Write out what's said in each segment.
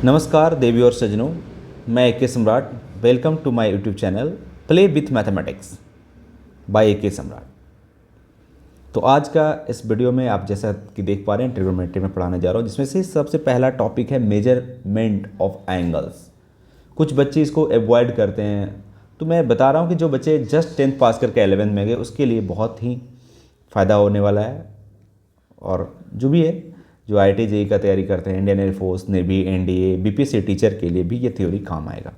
नमस्कार देवी और सज्जनों, मैं A K Samrat. Welcome to my YouTube channel play with mathematics by A K Samrat. तो आज का इस वीडियो में आप जैसा कि देख पा रहे हैं ट्रिग्नोमेट्री में पढ़ाने जा रहा हूँ, जिसमें से सबसे पहला टॉपिक है मेजरमेंट ऑफ एंगल्स। कुछ बच्चे इसको अवॉइड करते हैं, तो मैं बता रहा हूँ कि जो बच्चे जस्ट 10th पास करके 11th में गए उसके लिए बहुत ही फ़ायदा होने वाला है। और जो भी है, जो IIT JEE का तैयारी करते हैं, Indian air force, navy, NDA, BPSC teacher के लिए भी ये थ्योरी काम आएगा।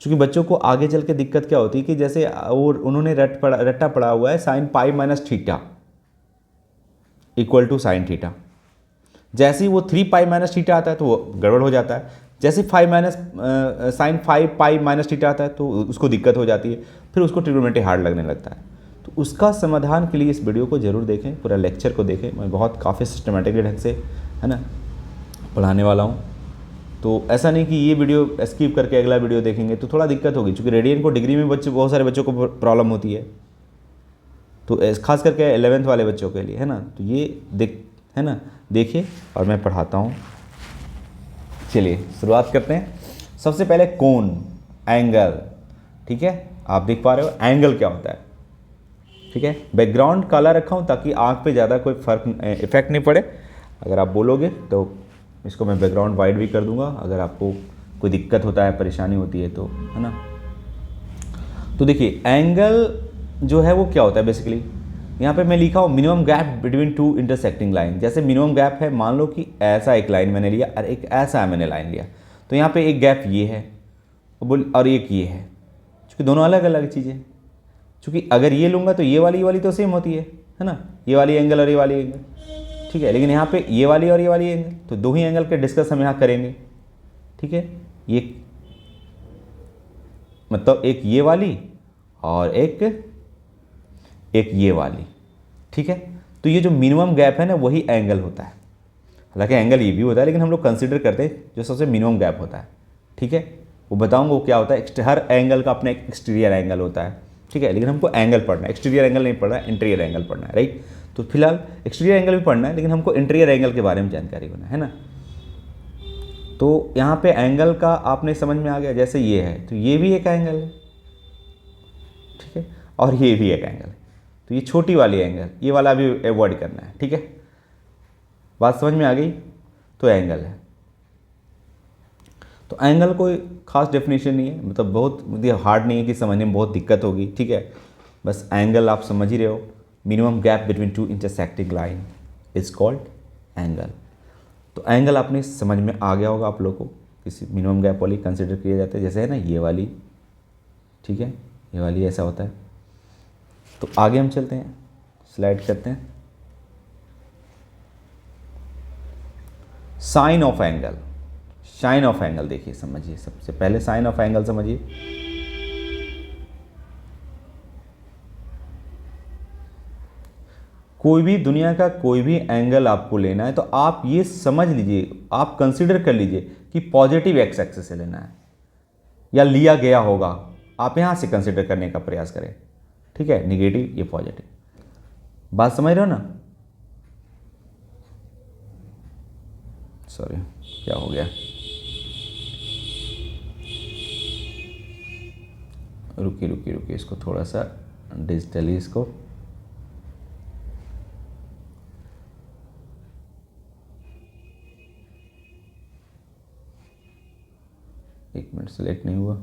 क्योंकि बच्चों को आगे चल के दिक्कत क्या होती है कि जैसे और उन्होंने रट्टा पड़ा हुआ है sine pi minus theta equal to sine theta. जैसे ही वो 3 पाई माइनस थीटा आता है तो वो गड़बड़ हो जाता है। जैसे 5 minus sine 5 pi minus theta आता है तो उसको दिक्कत हो जाती है, फिर उसको ट्रिग्नोमेट्री हार्ड लगने लगता है। तो उसका समाधान के लिए इस वीडियो को ज़रूर देखें, पूरा लेक्चर को देखें। मैं बहुत काफ़ी सिस्टमेटिक ढंग से है ना पढ़ाने वाला हूँ। तो ऐसा नहीं कि ये वीडियो स्किप करके अगला वीडियो देखेंगे तो थोड़ा दिक्कत होगी, क्योंकि रेडियन को डिग्री में बहुत सारे बच्चों को प्रॉब्लम होती है, तो खास करके 11th वाले बच्चों के लिए है ना। तो ये है ना, देखिए और मैं पढ़ाता हूँ। चलिए शुरुआत करते हैं। सबसे पहले कोण, एंगल, ठीक है। आप देख पा रहे हो एंगल क्या होता है, ठीक है। बैकग्राउंड काला रखा हूँ ताकि आँख पे ज़्यादा कोई इफेक्ट नहीं पड़े। अगर आप बोलोगे तो इसको मैं बैकग्राउंड वाइड भी कर दूंगा, अगर आपको कोई दिक्कत होता है, परेशानी होती है तो, है ना। तो देखिए एंगल जो है वो क्या होता है बेसिकली। यहाँ पे मैं लिखा हूँ minimum gap between two intersecting line. जैसे मिनिमम गैप है, मान लो कि ऐसा एक लाइन मैंने लिया और एक ऐसा मैंने लाइन लिया, तो यहाँ पे एक गैप ये है और एक ये है, क्योंकि दोनों अलग अलग चीज़ें। क्योंकि अगर ये लूँगा तो ये वाली तो सेम होती है ना, ये वाली एंगल और ये वाली एंगल, ठीक है। लेकिन यहाँ पे ये वाली और ये वाली एंगल, तो दो ही एंगल के डिस्कस हम यहाँ करेंगे, ठीक है। ये मतलब एक ये वाली और एक ये वाली, ठीक है। तो ये जो मिनिमम गैप है ना वही एंगल होता है। हालांकि एंगल ये भी होता है, लेकिन हम लोग कंसिडर करते हैं जो सबसे मिनिमम गैप होता है, ठीक है। वो बताऊंगा वो क्या होता है। हर एंगल का अपना एक एक्सटीरियर एंगल होता है, ठीक है। लेकिन हमको एंगल पढ़ना है, एक्सटीरियर एंगल नहीं पढ़ना है, इंटीरियर एंगल पढ़ना है, राइट। तो फिलहाल एक्सटीरियर एंगल भी पढ़ना है, लेकिन हमको इंटीरियर एंगल के बारे में जानकारी होना है ना। तो यहाँ पे एंगल का आपने समझ में आ गया। जैसे ये है तो ये भी एक एंगल है, ठीक है, और ये भी एक एंगल है। तो ये छोटी वाली एंगल, ये वाला भी अवॉइड करना है, ठीक है। बात समझ में आ गई। तो एंगल है, तो एंगल कोई खास डेफिनेशन नहीं है, मतलब बहुत हार्ड नहीं है कि समझने में बहुत दिक्कत होगी, ठीक है। बस एंगल आप समझ ही रहे हो। Minimum gap between two intersecting line is called angle. तो एंगल आपने समझ में आ गया होगा आप लोग को, किसी मिनिमम गैप वाली कंसिडर किया जाता है, जैसे है ना ये वाली, ठीक है, ये वाली ऐसा होता है। तो आगे हम चलते हैं, स्लाइड करते हैं। Sine of angle, sine of angle देखिए, समझिए। सबसे पहले साइन ऑफ एंगल समझिए। कोई भी दुनिया का कोई भी एंगल आपको लेना है तो आप ये समझ लीजिए, आप कंसीडर कर लीजिए कि पॉजिटिव एक्स एक्सिस से लेना है या लिया गया होगा। आप यहां से कंसीडर करने का प्रयास करें, ठीक है। निगेटिव, ये पॉजिटिव। बात समझ रहे हो ना। सॉरी, क्या हो गया, रुकिए रुकिए रुकिए, इसको थोड़ा सा डिजिटली इसको, एक मिनट, सेलेक्ट नहीं हुआ।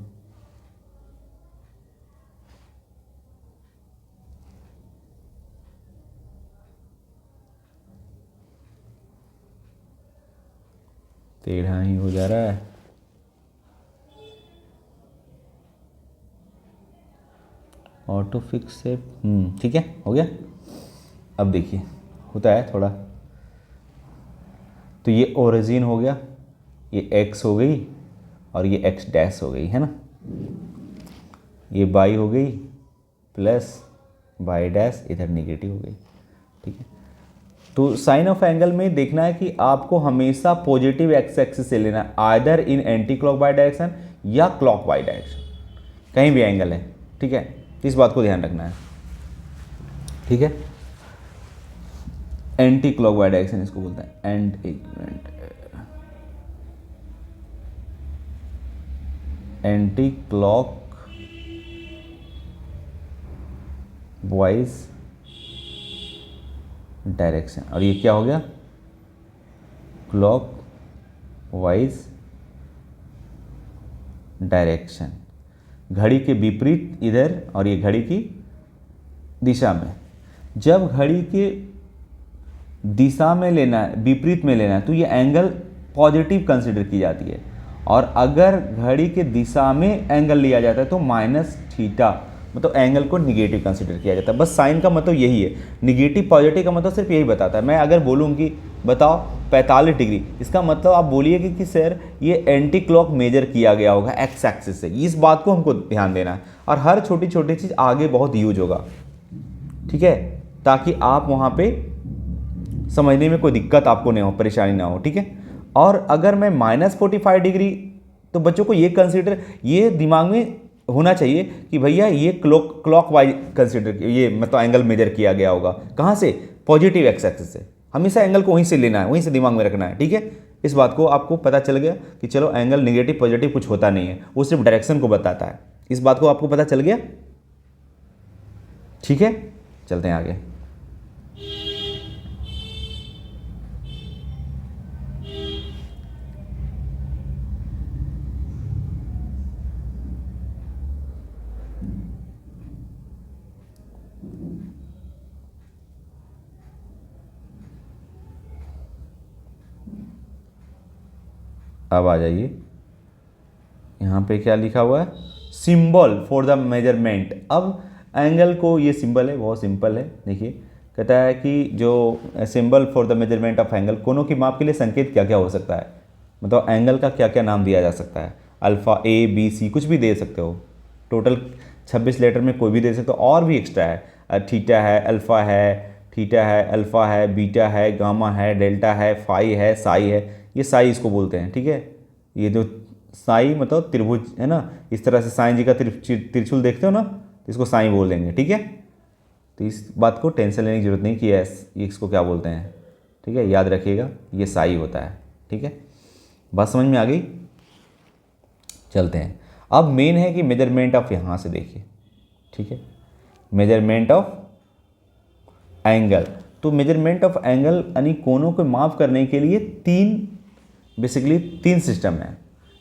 टेढ़ा ही हो जा रहा है। ऑटो फिक्स से, ठीक है, हो गया। अब देखिए होता है थोड़ा, तो ये ओरिजिन हो गया, ये एक्स हो गई और ये एक्स डैश हो गई, है ना। ये बाई हो गई प्लस बाई डैश, इधर निगेटिव हो गई, ठीक है। तो साइन ऑफ एंगल में देखना है कि आपको हमेशा पॉजिटिव एक्स एक्सिस से लेना है, either in anti clockwise direction या क्लॉकवाइज डायरेक्शन, कहीं भी एंगल है, ठीक है। इस बात को ध्यान रखना है, ठीक है। एंटी क्लॉकवाइज डायरेक्शन इसको बोलते हैं। एंड एक minute, anti clock wise direction, और ये क्या हो गया, क्लॉक वाइज डायरेक्शन, घड़ी के विपरीत इधर और ये घड़ी की दिशा में। जब घड़ी के दिशा में लेना है, विपरीत में लेना है, तो ये एंगल पॉजिटिव कंसिडर की जाती है, और अगर घड़ी के दिशा में एंगल लिया जाता है तो माइनस थीटा, मतलब एंगल को निगेटिव कंसिडर किया जाता है। बस साइन का मतलब यही है, निगेटिव पॉजिटिव का मतलब सिर्फ यही बताता है। मैं अगर बोलूँ कि बताओ 45 डिग्री, इसका मतलब आप बोलिए कि सर ये एंटी क्लॉक मेजर किया गया होगा एक्स एक्सिस से। इस बात को हमको ध्यान देना है, और हर छोटी छोटी चीज़ आगे बहुत यूज होगा, ठीक है, ताकि आप वहाँ पे समझने में कोई दिक्कत आपको नहीं हो, परेशानी ना हो, ठीक है। और अगर मैं -45 डिग्री, तो बच्चों को ये कंसीडर, ये दिमाग में होना चाहिए कि भैया ये क्लॉक वाइज कंसीडर, ये मतलब एंगल मेजर किया गया होगा कहाँ से, पॉजिटिव एक्स एक्सिस से। हमेशा एंगल को वहीं से लेना है, वहीं से दिमाग में रखना है, ठीक है। इस बात को आपको पता चल गया कि चलो एंगल नेगेटिव पॉजिटिव कुछ होता नहीं है, वो सिर्फ डायरेक्शन को बताता है। इस बात को आपको पता चल गया, ठीक है। चलते हैं आगे। अब आ जाइए, यहाँ पे क्या लिखा हुआ है, सिंबल फॉर द मेजरमेंट। अब एंगल को, ये सिंबल है, बहुत सिंपल है, देखिए कहता है कि जो symbol for the measurement of angle, कोनों की माप के लिए संकेत क्या क्या हो सकता है, मतलब एंगल का क्या क्या नाम दिया जा सकता है, अल्फ़ा, ए, बी, सी, कुछ भी दे सकते हो, टोटल 26 लेटर में कोई भी दे सकते हो, और भी एक्स्ट्रा है, थीटा है, अल्फ़ा है, थीटा है, अल्फ़ा है, बीटा है, गामा है, डेल्टा है, फाई है, साई है, ये साई इसको बोलते हैं, ठीक है। ये जो साई मतलब त्रिभुज है ना, इस तरह से साईं जी का त्रिशूल देखते हो ना, तो इसको साईं बोल देंगे, ठीक है। तो इस बात को टेंशन लेने की जरूरत नहीं कि ये इसको क्या बोलते हैं, ठीक है, याद रखिएगा ये साई होता है, ठीक है। बात समझ में आ गई, चलते हैं। अब मेन है कि मेजरमेंट ऑफ, यहाँ से देखिए, ठीक है, मेजरमेंट ऑफ एंगल। तो मेजरमेंट ऑफ एंगल यानी कोनों को माप करने के लिए बेसिकली तीन सिस्टम है।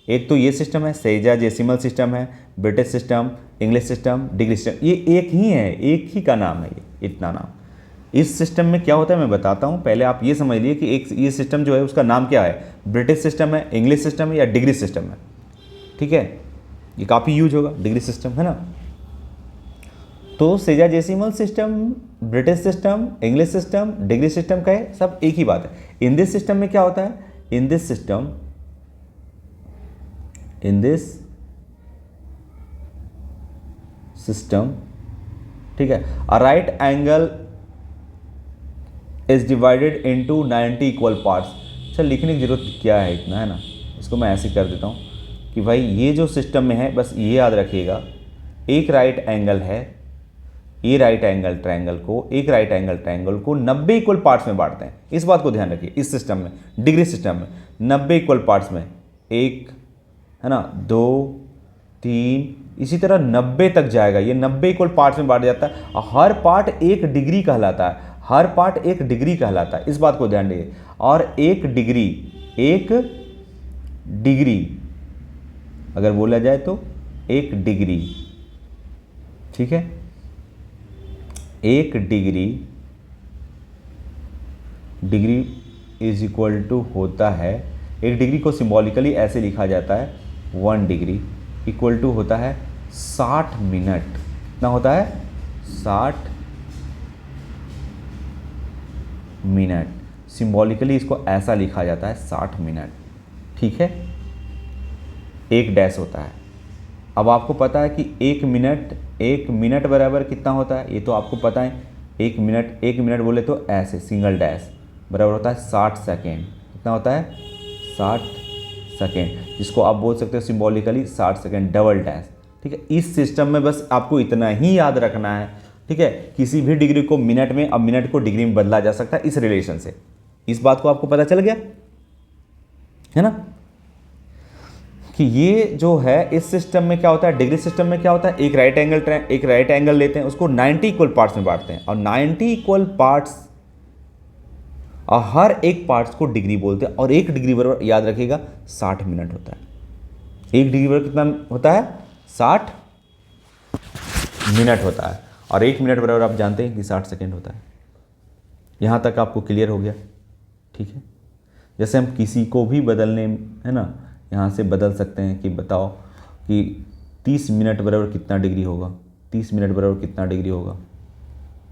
एक तो ये सिस्टम है, सेजाजेसिमल सिस्टम है, British system, English system, degree system, ये एक ही है, एक ही का नाम है, ये इतना नाम। इस सिस्टम में क्या होता है मैं बताता हूँ, पहले आप ये समझ लीजिए कि एक ये सिस्टम जो है उसका नाम क्या है, ब्रिटिश सिस्टम है, इंग्लिश सिस्टम है या डिग्री सिस्टम है, ठीक है। ये काफ़ी यूज होगा, डिग्री सिस्टम है ना। तो sexagesimal system, British system, English system, degree system का है, सब एक ही बात है। इन दिस सिस्टम में क्या होता है, इन दिस सिस्टम, ठीक है, a right angle is divided into 90 equal parts. चल लिखने की जरूरत क्या है इतना, है ना, इसको मैं ऐसे कर देता हूँ कि भाई ये जो सिस्टम में है, बस ये याद रखिएगा, एक राइट एंगल है, ये राइट एंगल ट्रायंगल को, एक राइट एंगल ट्रायंगल को 90 इक्वल पार्ट्स में बांटते हैं। इस बात को ध्यान रखिए, इस सिस्टम में, डिग्री सिस्टम में 90 इक्वल पार्ट्स में, एक है ना, 2, 3, इसी तरह 90 तक जाएगा। ये 90 इक्वल पार्ट्स में बांट जाता है, और हर पार्ट एक डिग्री कहलाता है, हर पार्ट एक डिग्री कहलाता है, इस बात को ध्यान दीजिए। और एक डिग्री अगर बोला जाए तो एक डिग्री, ठीक है, एक डिग्री इज इक्वल टू होता है, एक डिग्री को सिंबॉलिकली ऐसे लिखा जाता है, 1 डिग्री इक्वल टू होता है 60 मिनट। कितना होता है, 60 मिनट। सिंबॉलिकली इसको ऐसा लिखा जाता है 60 मिनट, ठीक है। एक डैश होता है। अब आपको पता है कि एक मिनट बराबर कितना होता है, ये तो आपको पता है। एक मिनट बोले तो ऐसे सिंगल डैश बराबर होता है 60 सेकेंड। कितना होता है, 60 सेकेंड, जिसको आप बोल सकते हो सिंबॉलिकली 60 सेकेंड डबल डैश, ठीक है। इस सिस्टम में बस आपको इतना ही याद रखना है, ठीक है। किसी भी डिग्री को मिनट में, अब मिनट को डिग्री में बदला जा सकता है इस रिलेशन से। इस बात को आपको पता चल गया है ना, कि ये जो है इस सिस्टम में क्या होता है, डिग्री सिस्टम में क्या होता है, एक राइट एंगल लेते हैं, उसको 90 इक्वल पार्ट्स में बांटते हैं, और 90 इक्वल पार्ट्स और हर एक पार्ट्स को डिग्री बोलते हैं, और एक डिग्री बराबर याद रखिएगा 60 मिनट होता है। एक डिग्री बराबर कितना होता है, 60 मिनट होता है, और एक मिनट बराबर आप जानते हैं कि 60 सेकेंड होता है। यहाँ तक आपको क्लियर हो गया, ठीक है। जैसे हम किसी को भी बदलने, है ना, यहाँ से बदल सकते हैं कि बताओ कि 30 मिनट बराबर कितना डिग्री होगा, 30 मिनट बराबर कितना डिग्री होगा,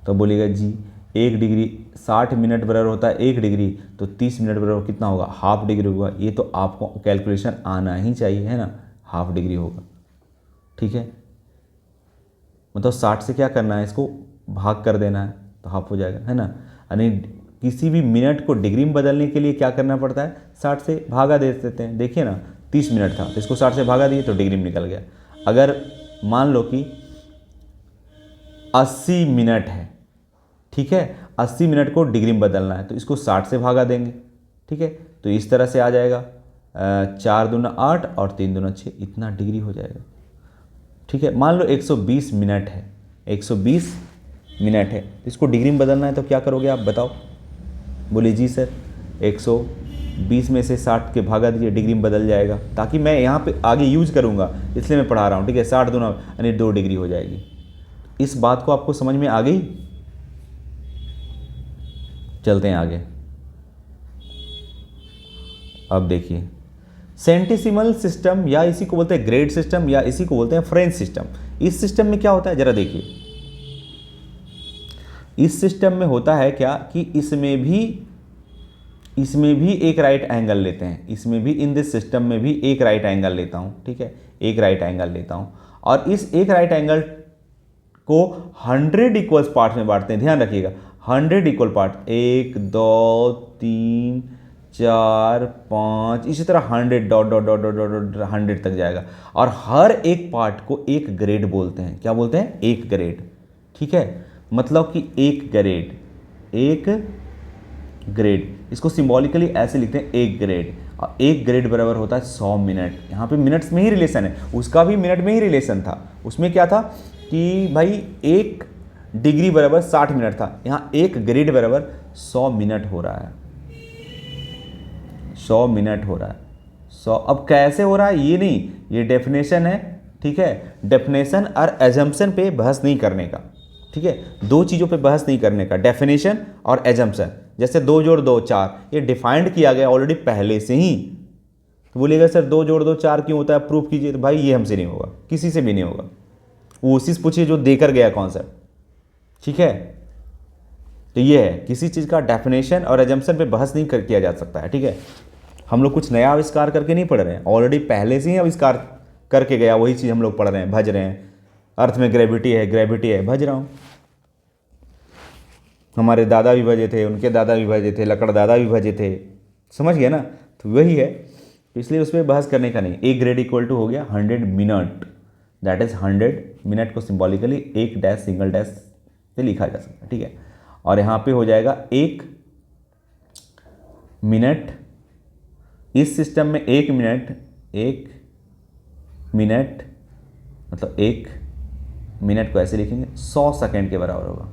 तो बोलिएगा जी 1 डिग्री 60 मिनट बराबर होता है 1 डिग्री, तो 30 मिनट बराबर कितना होगा, हाफ डिग्री होगा। ये तो आपको कैलकुलेशन आना ही चाहिए, है ना, हाफ डिग्री होगा, ठीक है। मतलब 60 से क्या करना है, इसको भाग कर देना है तो हाफ हो जाएगा, है ना। यानी किसी भी मिनट को डिग्री में बदलने के लिए क्या करना पड़ता है, 60 से भागा दे देते हैं। देखिए ना 30 मिनट था तो इसको 60 से भागा दिए तो डिग्री में निकल गया। अगर मान लो कि 80 मिनट है, ठीक है, 80 मिनट को डिग्री में बदलना है तो इसको 60 से भागा देंगे, ठीक है, तो इस तरह से आ जाएगा 4 दूना 8 और 3 दूना 6, इतना डिग्री हो जाएगा, ठीक है। मान लो 120 मिनट है, 120 मिनट है, इसको डिग्री में बदलना है तो क्या करोगे आप बताओ, बोले जी सर 120 में से 60 के भागा दीजिए, डिग्री में बदल जाएगा, ताकि मैं यहाँ पे आगे यूज करूँगा इसलिए मैं पढ़ा रहा हूँ, ठीक है। 60 दूना यानी 2 डिग्री हो जाएगी। इस बात को आपको समझ में आ गई। चलते हैं आगे। अब देखिए सेंटिसिमल सिस्टम, या इसी को बोलते हैं ग्रेड सिस्टम, या इसी को बोलते हैं फ्रेंच सिस्टम। इस सिस्टम में क्या होता है जरा देखिए, इस सिस्टम में होता है क्या कि इसमें भी एक राइट एंगल लेते हैं, इसमें भी इन दिस सिस्टम में भी एक राइट एंगल लेता हूं, ठीक है, एक राइट एंगल लेता हूं, और इस एक राइट एंगल को 100 इक्वल्स पार्ट में बांटते हैं। ध्यान रखिएगा 100 इक्वल पार्ट, 1 2 3 4 5, इसी तरह 100 dot dot dot dot dot 100 तक जाएगा, और हर एक पार्ट को एक ग्रेड बोलते हैं। क्या बोलते हैं, एक ग्रेड, ठीक है। मतलब कि एक ग्रेड, इसको सिंबॉलिकली ऐसे लिखते हैं, एक ग्रेड, और एक ग्रेड बराबर होता है 100 मिनट। यहाँ पे मिनट्स में ही रिलेशन है, उसका भी मिनट में ही रिलेशन था। उसमें क्या था कि भाई 1 डिग्री बराबर 60 मिनट था, यहाँ एक ग्रेड बराबर 100 मिनट हो रहा है, 100 मिनट हो रहा है, 100। अब कैसे हो रहा है ये नहीं, ये डेफिनेशन है, ठीक है। डेफिनेशन और एजम्पशन पे बहस नहीं करने का, ठीक है, दो चीज़ों पे बहस नहीं करने का, डेफिनेशन और एजम्पशन। जैसे 2 जोड़ 2 4, ये डिफाइंड किया गया ऑलरेडी पहले से ही। तो बोलिएगा सर 2 जोड़ 2 4 क्यों होता है, प्रूफ कीजिए, तो भाई ये हमसे नहीं होगा, किसी से भी नहीं होगा, वो उसी से पूछिए जो देकर गया कॉन्सेप्ट, ठीक है। तो ये है, किसी चीज़ का डेफिनेशन और एजम्पशन पे बहस नहीं किया जा सकता है, ठीक है। हम लोग कुछ नया आविष्कार करके नहीं पढ़ रहे हैं, ऑलरेडी पहले से ही आविष्कार करके गया वही चीज़ हम लोग पढ़ रहे हैं, भज रहे हैं। अर्थ में ग्रेविटी है, भज रहा हूँ। हमारे दादा भी भजे थे, उनके दादा भी भजे थे, लकड़ दादा भी भजे थे, समझ गया ना। तो वही है, इसलिए उस पर बहस करने का नहीं। एक ग्रेड इक्वल टू हो गया 100 मिनट, दैट इज 100 मिनट को सिंबॉलिकली एक डैश सिंगल डैश से लिखा जा सकता है, ठीक है। और यहाँ पे हो जाएगा 1 मिनट, इस सिस्टम में 1 मिनट मतलब 1 मिनट को ऐसे लिखेंगे 100 सेकेंड के बराबर होगा,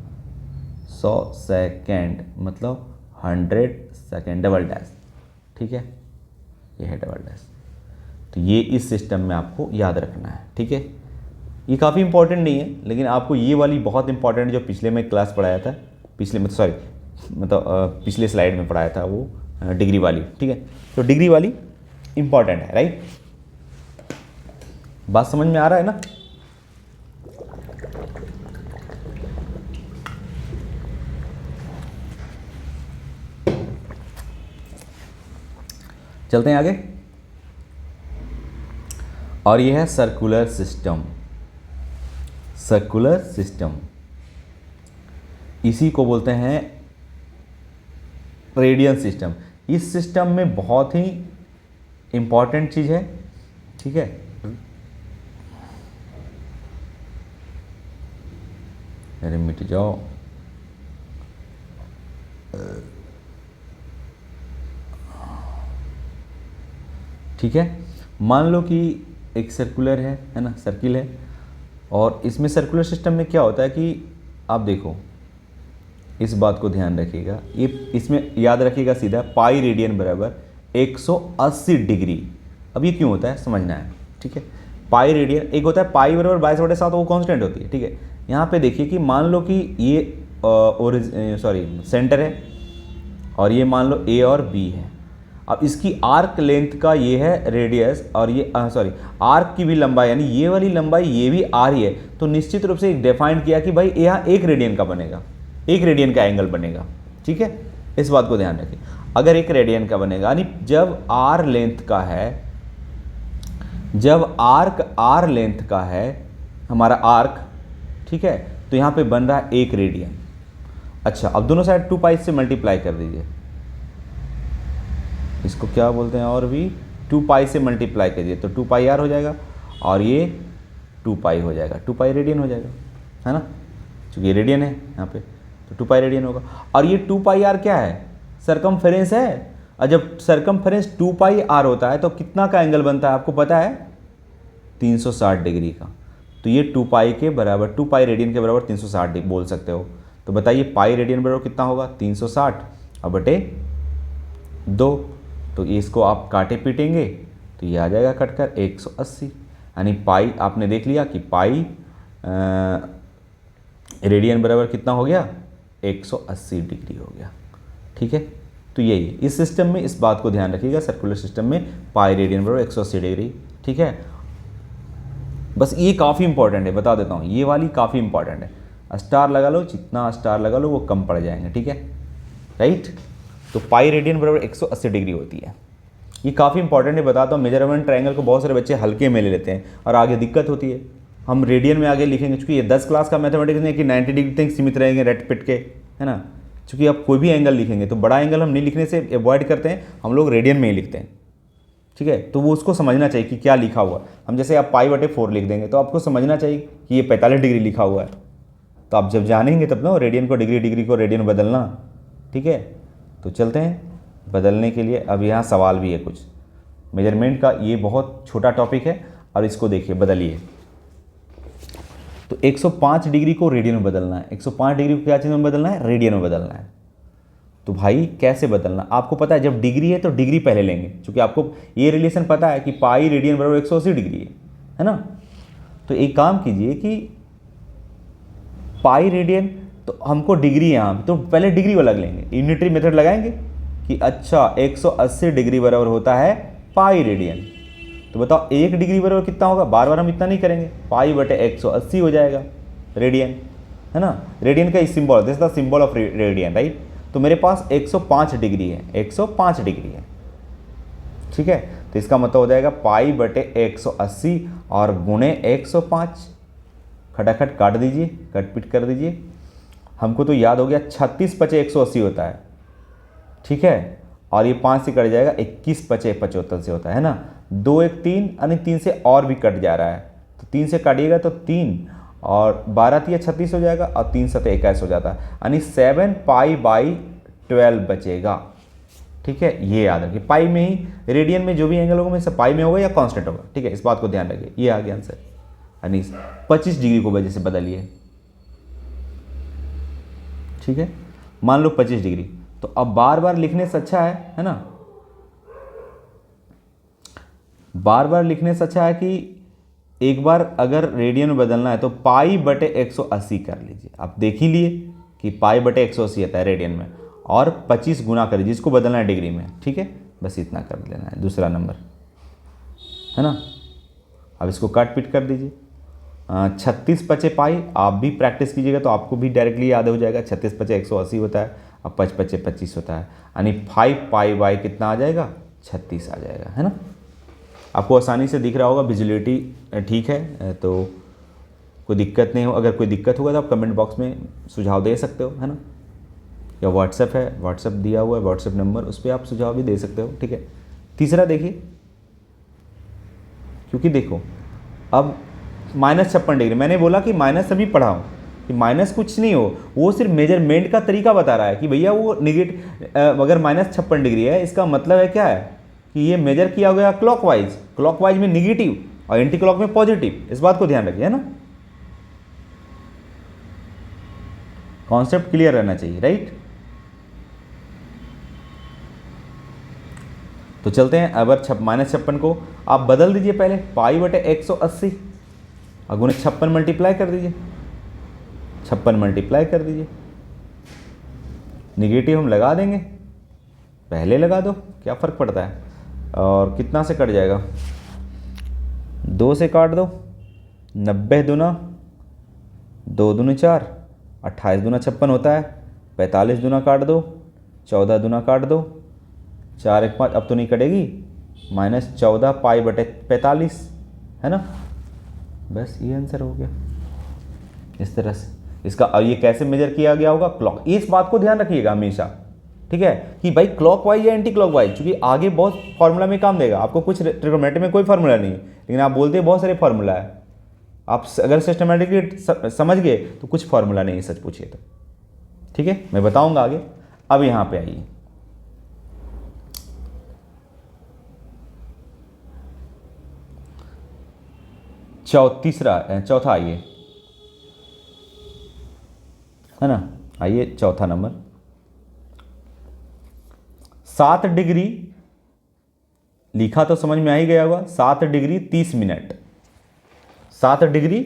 100 सेकेंड मतलब 100 सेकेंड, डबल डैश, ठीक है, ये है डबल डैश। तो ये इस सिस्टम में आपको याद रखना है, ठीक है। ये काफ़ी इंपॉर्टेंट नहीं है, लेकिन आपको ये वाली बहुत इंपॉर्टेंट जो पिछले में क्लास पढ़ाया था, पिछले स्लाइड में पढ़ाया था वो डिग्री वाली, ठीक है। तो डिग्री वाली इंपॉर्टेंट है, राइट। बात समझ में आ रहा है ना। चलते हैं आगे। और ये है सर्कुलर सिस्टम, सर्कुलर सिस्टम, इसी को बोलते हैं रेडियल सिस्टम। इस सिस्टम में बहुत ही इंपॉर्टेंट चीज़ है, ठीक है। अरे मिट जाओ, ठीक है। मान लो कि एक सर्कुलर है ना, सर्किल है, और इसमें सर्कुलर सिस्टम में क्या होता है कि आप देखो, इस बात को ध्यान रखिएगा, ये इसमें याद रखिएगा सीधा पाई रेडियन बराबर 180 डिग्री। अब ये क्यों होता है समझना है, ठीक है। पाई रेडियन, एक होता है पाई बराबर 22/7, वो कांस्टेंट होती है, ठीक है। यहाँ पे देखिए कि मान लो कि ये सेंटर है, और ये मान लो ए और बी है। अब इसकी आर्क लेंथ का ये है रेडियस, और ये आर्क की भी लंबाई, यानी ये वाली लंबाई ये भी आ रही है, तो निश्चित रूप से एक डिफाइन किया कि भाई यहाँ 1 रेडियन का बनेगा, 1 रेडियन का एंगल बनेगा, ठीक है। इस बात को ध्यान रखिए, अगर 1 रेडियन का बनेगा, यानी जब आर लेंथ का है, जब आर लेंथ का है हमारा आर्क, ठीक है, तो यहाँ पे बन रहा है 1 रेडियन। अच्छा, अब दोनों साइड 2 पाई से मल्टीप्लाई कर दीजिए, इसको क्या बोलते हैं, और भी 2 पाई से मल्टीप्लाई कीजिए तो 2 पाई आर हो जाएगा, और ये 2 पाई हो जाएगा, 2 पाई रेडियन हो जाएगा, है ना, क्योंकि ये रेडियन है यहाँ पे, तो 2 पाई रेडियन होगा। और ये 2 पाई आर क्या है, सरकमफेरेंस है, और जब सरकमफेरेंस 2 पाई आर होता है तो कितना का एंगल बनता है आपको पता है, 360 डिग्री का। तो ये 2 पाई के बराबर, 2 पाई रेडियन के बराबर 360 डिग्री बोल सकते हो। तो बताइए पाई रेडियन बराबर कितना होगा, 360 और बटे 2, तो इसको आप काटे पीटेंगे तो ये आ जाएगा कटकर 180, यानी पाई आपने देख लिया कि पाई रेडियन बराबर कितना हो गया, 180 डिग्री हो गया, ठीक है। तो यही है इस सिस्टम में, इस बात को ध्यान रखिएगा, सर्कुलर सिस्टम में पाई रेडियन बराबर 180 डिग्री, ठीक है। बस ये काफ़ी इंपॉर्टेंट है, बता देता हूँ, ये वाली काफ़ी इंपॉर्टेंट है, स्टार लगा लो, जितना स्टार लगा लो वो कम पड़ जाएंगे, ठीक है, राइट। तो पाई रेडियन बराबर 180 डिग्री होती है, ये काफ़ी इंपॉर्टेंट है, बताता हूँ। मेजरमेंट ट्रायंगल को बहुत सारे बच्चे हल्के में ले लेते हैं और आगे दिक्कत होती है। हम रेडियन में आगे लिखेंगे, चूँकि ये 10 क्लास का मैथमेटिक्स नहीं है कि 90 डिग्री तक सीमित रहेंगे रट पिट के, है ना, चूँकि आप कोई भी एंगल लिखेंगे तो बड़ा एंगल हम नहीं लिखने से अवॉइड करते हैं, हम लोग रेडियन में ही लिखते हैं, ठीक है। तो वो उसको समझना चाहिए कि क्या लिखा हुआ, हम जैसे आप पाई बटे 4 लिख देंगे तो आपको समझना चाहिए कि ये 45 डिग्री लिखा हुआ है, तो आप जब जानेंगे तब ना रेडियन को डिग्री, डिग्री को रेडियन बदलना, ठीक है। तो चलते हैं बदलने के लिए। अब यहाँ सवाल भी है कुछ मेजरमेंट का, ये बहुत छोटा टॉपिक है, और इसको देखिए बदलिए। तो 105 डिग्री को रेडियन में बदलना है, 105 डिग्री को क्या चीज़ में बदलना है, रेडियन में बदलना है। तो भाई कैसे बदलना, आपको पता है जब डिग्री है तो डिग्री पहले लेंगे, क्योंकि आपको ये रिलेशन पता है कि पाई रेडियन बराबर 180 डिग्री है ना। तो एक काम कीजिए कि पाई रेडियन, तो हमको डिग्री यहाँ, तो पहले डिग्री वाला लेंगे, यूनिटरी मेथड लगाएंगे कि अच्छा 180 डिग्री बराबर होता है पाई रेडियन। तो बताओ 1 डिग्री बराबर कितना होगा, बार बार हम इतना नहीं करेंगे, पाई बटे 180 हो जाएगा रेडियन, है ना। रेडियन का symbol, this the symbol of radian, right. तो मेरे पास 105 डिग्री है, 105 डिग्री है, ठीक है। तो इसका मतलब हो जाएगा पाई बटे 180 और गुणे 105, खटाखट काट दीजिए, कट पिट कर दीजिए। हमको तो याद हो गया 36 पचे 180 होता है, ठीक है, और ये 5 से कट जाएगा, 21 पचे 75 से होता है ना। 2 1 3, यानी 3 से और भी कट जा रहा है, तो 3 से काटिएगा तो 3 और 12 3 36 हो जाएगा, और 3 7 21 हो जाता है, यानी 7 पाई बाई 12 बचेगा, ठीक है। ये याद रखिए, पाई में ही, रेडियन में जो भी एंगल होगा सब पाई में होगा या कांस्टेंट होगा, ठीक है, इस बात को ध्यान रखिए। ये आ गया आंसर, यानी 25 डिग्री को वजह से बदलिए, ठीक है। मान लो 25 डिग्री, तो अब बार बार लिखने से अच्छा है ना, बार बार लिखने से अच्छा है कि एक बार अगर रेडियन में बदलना है तो पाई बटे 180 कर लीजिए। आप देख ही लिए कि पाई बटे 180 आता है रेडियन में, और 25 गुना करिए, जिसको बदलना है डिग्री में, ठीक है, बस इतना कर लेना है, दूसरा नंबर, है ना। अब इसको काट पीट कर दीजिए, 36 पचे पाई, आप भी प्रैक्टिस कीजिएगा तो आपको भी डायरेक्टली याद हो जाएगा, 36 पचे 180 होता है, अब 5 पचे 25 होता है, यानी 5 पाई बाई कितना आ जाएगा, 36 आ जाएगा, है ना। आपको आसानी से दिख रहा होगा, विजुअलिटी ठीक है, तो कोई दिक्कत नहीं हो। अगर कोई दिक्कत होगा तो आप कमेंट बॉक्स में सुझाव दे सकते हो, है ना, या व्हाट्सएप है, व्हाट्सएप दिया हुआ है, व्हाट्सएप नंबर, उस पर आप सुझाव भी दे सकते हो, ठीक है। तीसरा देखिए, क्योंकि देखो अब -56 डिग्री, मैंने बोला कि माइनस अभी पढ़ाऊँ कि माइनस कुछ नहीं हो, वो सिर्फ मेजरमेंट का तरीका बता रहा है कि भैया वो अगर -56 डिग्री है, इसका मतलब है क्या है कि ये मेजर किया गया क्लॉकवाइज, क्लॉकवाइज में निगेटिव और एंटी क्लॉक में पॉजिटिव, इस बात को ध्यान रखिए, है ना। कॉन्सेप्ट क्लियर रहना चाहिए, राइट। तो चलते हैं, अब -56 को आप बदल दीजिए पहले π/180 और गुणे 56 मल्टीप्लाई कर दीजिए, 56 मल्टीप्लाई कर दीजिए। निगेटिव हम लगा देंगे, पहले लगा दो, क्या फ़र्क पड़ता है। और कितना से कट जाएगा, 2 से काट दो, 90 दूना 2 दूनी 4, 28 दूना 56 होता है, 45 दूना काट दो, 14 दूना काट दो, 4 1 5, अब तो नहीं कटेगी, -14 π/45, है ना। बस ये आंसर हो गया इस तरह से इसका। और ये कैसे मेजर किया गया होगा, क्लॉक, इस बात को ध्यान रखिएगा हमेशा, ठीक है, कि भाई क्लॉकवाइज या एंटी क्लॉकवाइज, क्योंकि आगे बहुत फार्मूला में काम देगा आपको। कुछ ट्रिग्नोमेट्री में कोई फार्मूला नहीं है, लेकिन आप बोलते हैं बहुत सारे फार्मूला है। आप अगर सिस्टमेटिकली समझ गए तो कुछ फार्मूला नहीं है, सच पूछिए तो, ठीक है, मैं बताऊंगा आगे। अब यहां पे आइए, चौथा आइए, है ना। आइए चौथा नंबर, 7 डिग्री लिखा तो समझ में आ ही गया होगा, 7 डिग्री 30 मिनट, 7 डिग्री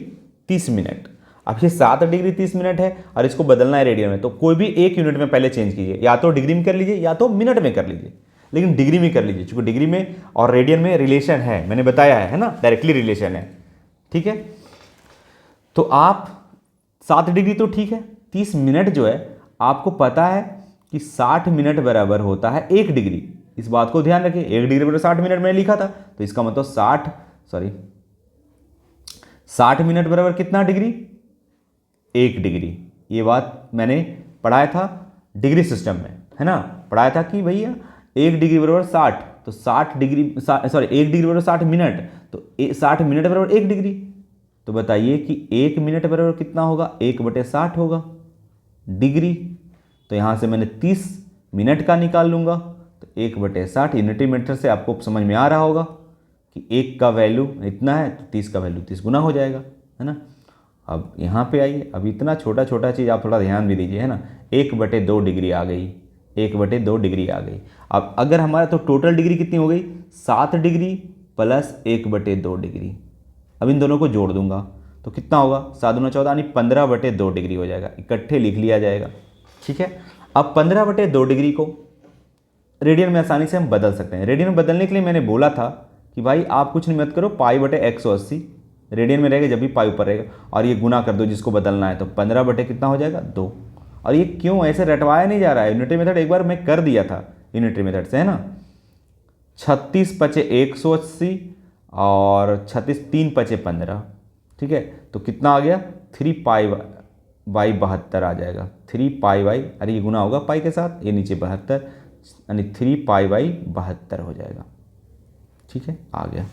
30 मिनट। अब ये 7 डिग्री 30 मिनट है और इसको बदलना है रेडियन में, तो कोई भी एक यूनिट में पहले चेंज कीजिए, या तो डिग्री में कर लीजिए या तो मिनट में कर लीजिए, लेकिन डिग्री में कर लीजिए, क्योंकि डिग्री में और रेडियन में रिलेशन है, मैंने बताया है ना, डायरेक्टली रिलेशन है, ठीक है। तो आप 7 डिग्री तो ठीक है, 30 मिनट जो है आपको पता है कि 60 मिनट बराबर होता है 1 डिग्री, इस बात को ध्यान रखिए। 1 डिग्री बराबर 60 मिनट मैंने लिखा था, तो इसका मतलब 60 मिनट बराबर कितना डिग्री, 1 डिग्री। ये बात मैंने पढ़ाया था डिग्री सिस्टम में, है ना, पढ़ाया था कि भैया 1 डिग्री बराबर 60, तो 1 डिग्री बराबर 60 मिनट, तो 60 मिनट बराबर 1 डिग्री। तो बताइए कि 1 मिनट बराबर कितना होगा, 1/60 होगा डिग्री। तो यहाँ से मैंने 30 मिनट का निकाल लूँगा, तो 1/60 यूनिटी मीटर से आपको समझ में आ रहा होगा कि 1 का वैल्यू इतना है, तो 30 का वैल्यू 30 गुना हो जाएगा, है ना। अब यहाँ पे आइए, अब इतना छोटा छोटा चीज़ आप थोड़ा ध्यान भी दीजिए, है ना। 1/2 डिग्री आ गई, 1/2 डिग्री आ गई। अब अगर हमारा तो टोटल डिग्री कितनी हो गई, 7 डिग्री प्लस 1/2 डिग्री। अब इन दोनों को जोड़ दूंगा तो कितना होगा, 7 दूना 14 यानी 15/2 डिग्री हो जाएगा, इकट्ठे लिख लिया जाएगा, ठीक है। अब 15/2 डिग्री को रेडियन में आसानी से हम बदल सकते हैं। रेडियन में बदलने के लिए मैंने बोला था कि भाई आप कुछ नहीं मत करो, π/180 रेडियन में रहेगा जब भी पाई ऊपर रहेगा, और ये गुना कर दो जिसको बदलना है, तो 15 कितना हो जाएगा 2। और ये क्यों ऐसे रटवाया नहीं जा रहा है, यूनिटरी मेथड एक बार मैं कर दिया था यूनिटरी मेथड से, है ना। 36 × 180 और 36 3 × 15, ठीक है, तो कितना आ गया 3π/72 आ जाएगा, 3π/, अरे ये गुना होगा पाई के साथ, ये नीचे 72 यानी 3π/72 हो जाएगा, ठीक है, आ गया।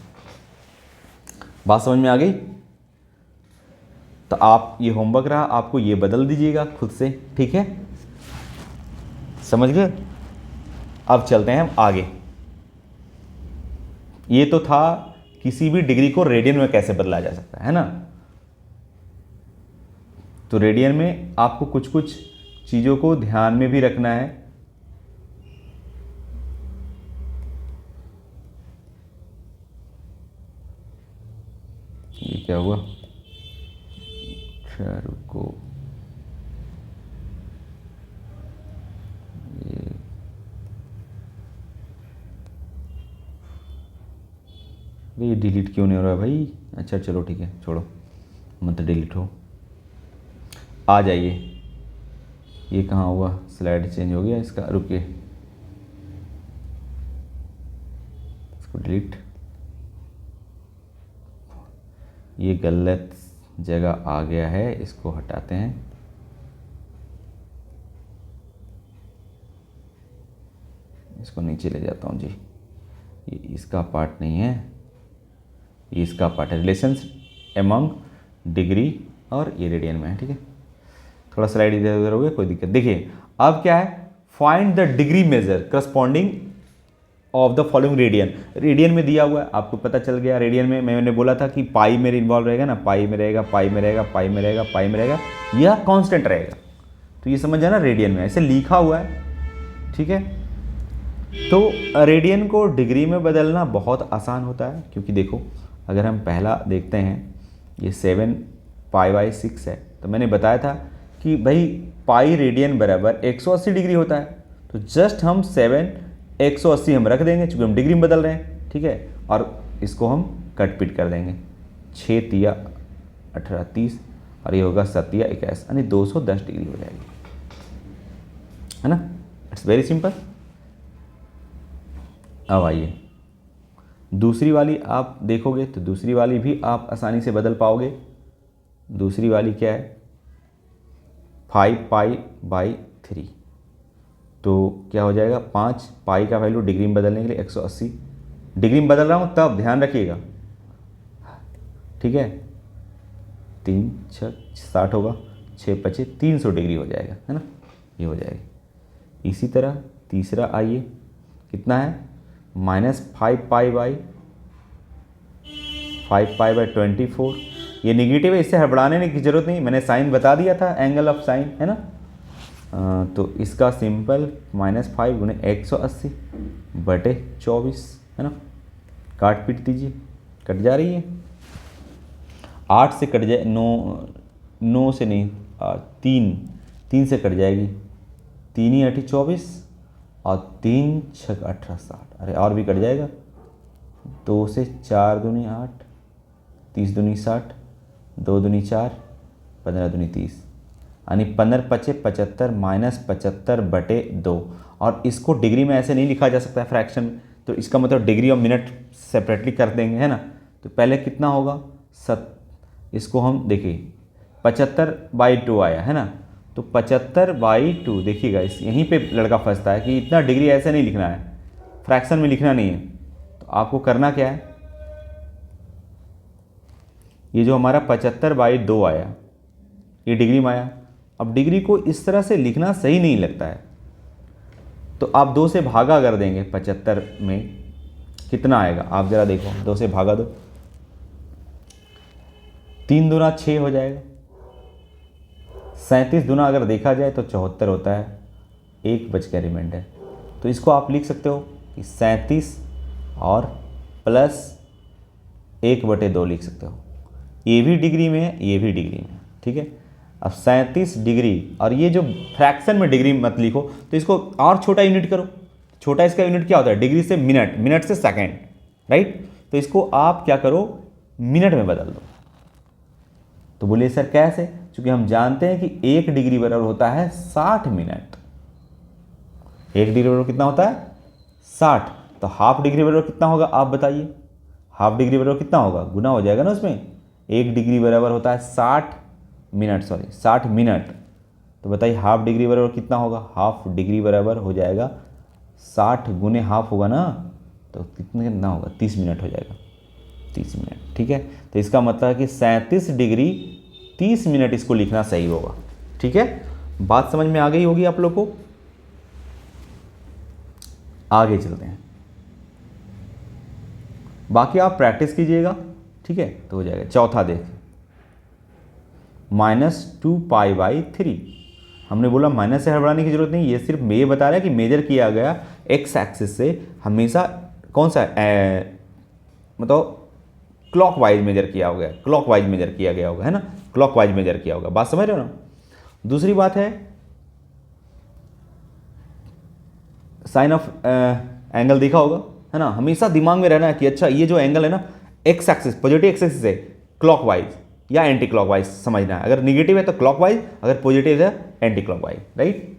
बात समझ में आ गई। तो आप ये होमवर्क रहा, आपको ये बदल दीजिएगा खुद से, ठीक है, समझ गए। अब चलते हैं हम आगे। ये तो था किसी भी डिग्री को रेडियन में कैसे बदला जा सकता है ना। तो रेडियन में आपको कुछ कुछ चीज़ों को ध्यान में भी रखना है। ये क्या हुआ, रुको, ये डिलीट क्यों नहीं हो रहा है भाई। अच्छा चलो ठीक है, छोड़ो, मत डिलीट हो। आ जाइए, ये कहाँ हुआ, स्लाइड चेंज हो गया इसका, रुकिए, इसको डिलीट, ये गलत जगह आ गया है, इसको हटाते हैं। इसको नीचे ले जाता हूँ जी, ये इसका पार्ट नहीं है, ये इसका पार्ट है, रिलेशंस एमंग डिग्री और ये रेडियन में है, ठीक है। थोड़ा स्लाइड इधर उधर हो गया, कोई दिक्कत। देखिए अब क्या है, find the degree measure corresponding of the following radian. Radian में दिया हुआ है, आपको पता चल गया। रेडियन में मैंने बोला था कि पाई मेरे इन्वॉल्व रहेगा ना, पाई में रहेगा, पाई में रहेगा, पाई में रहेगा, पाई में रहेगा, यह कांस्टेंट रहेगा। तो ये समझ जाना, रेडियन में ऐसे लिखा हुआ है, ठीक है। तो रेडियन को डिग्री में बदलना बहुत आसान होता है, क्योंकि देखो अगर हम पहला देखते हैं, ये 7 पाई/6 है, तो मैंने बताया था कि भाई पाई रेडियन बराबर 180 डिग्री होता है। तो जस्ट हम 7 180 हम रख देंगे, चूँकि हम डिग्री में बदल रहे हैं, ठीक है। और इसको हम कट पिट कर देंगे, 6 तिया 18 30, और ये होगा 7 तिया 21, यानी 210 डिग्री हो जाएगी, है ना। It's very simple. अब आइए दूसरी वाली आप देखोगे तो दूसरी वाली भी आप आसानी से बदल पाओगे। दूसरी वाली क्या है, 5 पाई/3। तो क्या हो जाएगा, 5 पाई का वैल्यू डिग्री में बदलने के लिए 180, डिग्री में बदल रहा हूँ तब ध्यान रखिएगा, ठीक है। 3 6 60 होगा, 6 5 300 डिग्री हो जाएगा, है ना, ये हो जाएगी। इसी तरह तीसरा आइए, कितना है, -5 पाई/24। ये निगेटिव है, इससे हड़बड़ाने की जरूरत नहीं, मैंने साइन बता दिया था, एंगल ऑफ साइन, है ना। तो इसका सिंपल -5 गुणे 180/24, है ना। काट पीट दीजिए, कट जा रही है, 8 से कट जाए, 9 से नहीं, 3 से कट जाएगी, 3 × 8 = 24, और 3 × 6 = 18 60, अरे और भी कट जाएगा, 2 से 4 दूनी 8, 30 दूनी 60, 2 दूनी 4, 15 दूनी 30, यानी 15 5 75 -75/2। और इसको डिग्री में ऐसे नहीं लिखा जा सकता है फ्रैक्शन में, तो इसका मतलब डिग्री और मिनट सेपरेटली कर देंगे, है ना। तो पहले कितना होगा, इसको हम देखिए 75/2 आया, है ना। तो 75/2 देखिएगा, इस यहीं पे लड़का फंसता है कि इतना डिग्री ऐसे नहीं लिखना है, फ्रैक्शन में लिखना नहीं है। तो आपको करना क्या है, ये जो हमारा 75/2 आया, ये डिग्री में आया। अब डिग्री को इस तरह से लिखना सही नहीं लगता है, तो आप 2 से भागा कर देंगे 75 में, कितना आएगा आप ज़रा देखो, 2 से भागा दो, 3 दूना 6 हो जाएगा। 37 दूना अगर देखा जाए तो 74 होता है, 1 बच गया रिमाइंडर। तो इसको आप लिख सकते हो कि 37 और प्लस 1/2 लिख सकते हो। ये भी डिग्री में है, ये भी डिग्री में है, ठीक है। अब 37 डिग्री, और ये जो फ्रैक्शन में डिग्री मत लिखो, तो इसको और छोटा यूनिट करो। छोटा इसका यूनिट क्या होता है, डिग्री से मिनट, मिनट से सेकेंड, राइट। तो इसको आप क्या करो, मिनट में बदल दो। तो बोलिए सर कैसे, क्योंकि हम जानते हैं कि 1 डिग्री बराबर होता है 60 मिनट। 1 डिग्री बराबर कितना होता है, 60। तो हाफ डिग्री बराबर कितना होगा आप बताइए, हाफ डिग्री बराबर कितना होगा, गुना हो जाएगा ना उसमें। 1 डिग्री बराबर होता है 60 मिनट, 60 मिनट। तो बताइए हाफ डिग्री बराबर कितना होगा, हाफ डिग्री बराबर हो जाएगा 60 गुने हाफ होगा ना, तो कितना होगा, 30 मिनट हो जाएगा, 30 मिनट, ठीक है। तो इसका मतलब है कि 37 डिग्री 30 मिनट इसको लिखना सही होगा, ठीक है। बात समझ में आ गई होगी आप लोग को। आगे चलते हैं, बाकी आप प्रैक्टिस कीजिएगा, ठीक है, तो हो जाएगा। चौथा देख, -2 पाई/3। हमने बोला माइनस से हड़बड़ाने की जरूरत नहीं, ये सिर्फ ये बता रहा है कि मेजर किया गया एक्स एक्सिस से हमेशा कौन सा मतलब क्लॉकवाइज मेजर किया होगा, क्लॉकवाइज मेजर किया गया होगा, है ना, क्लॉकवाइज मेजर किया होगा। बात समझ रहे हो ना। दूसरी बात है, साइन ऑफ एंगल देखा होगा, है ना। हमेशा दिमाग में रहना है कि अच्छा ये जो एंगल है ना, x axis, positive x axis है, क्लॉकवाइज या एंटी क्लॉकवाइज समझना है। अगर निगेटिव है तो क्लॉकवाइज, अगर पॉजिटिव है एंटी क्लॉकवाइज, राइट।